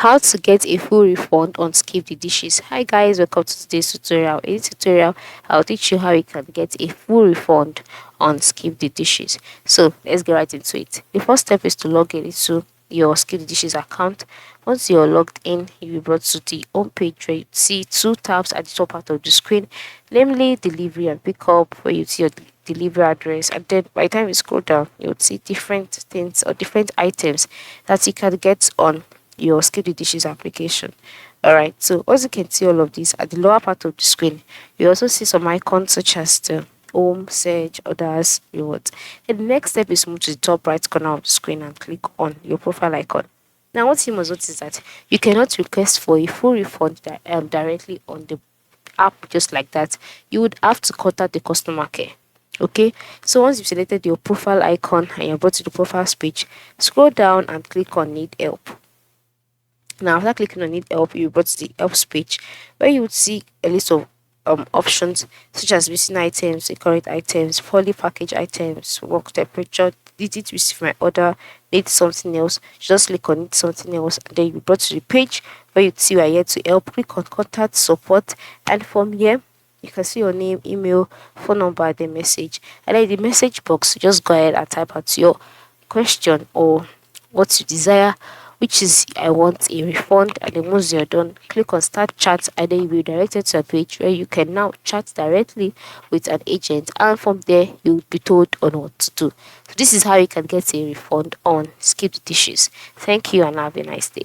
How to get a full refund on skip the dishes. Hi guys, welcome to today's tutorial. In this tutorial, I'll teach you how you can get a full refund on skip the dishes. So let's get right into it. The first step is to log in into your skip the dishes account. Once you're logged in, you'll be brought to the home page where you see two tabs at the top part of the screen, namely delivery and pickup, where you see your delivery address, and then by the time you scroll down, you'll see different things or different items that you can get on your skip the dishes application. Alright, so as you can see all of these at the lower part of the screen, you also see some icons such as the home, search, others, rewards. And the next step is move to the top right corner of the screen and click on your profile icon. Now what you must notice is that you cannot request for a full refund directly on the app just like that. You would have to contact the customer care. Okay, so once you've selected your profile icon and you're brought to the profile page, scroll down and click on need help. Now, after clicking on need help, you brought to the help page where you would see a list of options such as missing items, incorrect items, poorly packaged items, work temperature, did it receive my order, need something else. Just click on need something else, and then you brought to the page where you see we are here to help. Click on contact support, and from here you can see your name, email, phone number, the message, and then in the message box, just go ahead and type out your question or what you desire, which is I want a refund. And then once you're done, click on start chat, and then you'll be directed to a page where you can now chat directly with an agent, and from there you'll be told on what to do. So this is how you can get a refund on skip the dishes. Thank you and have a nice day.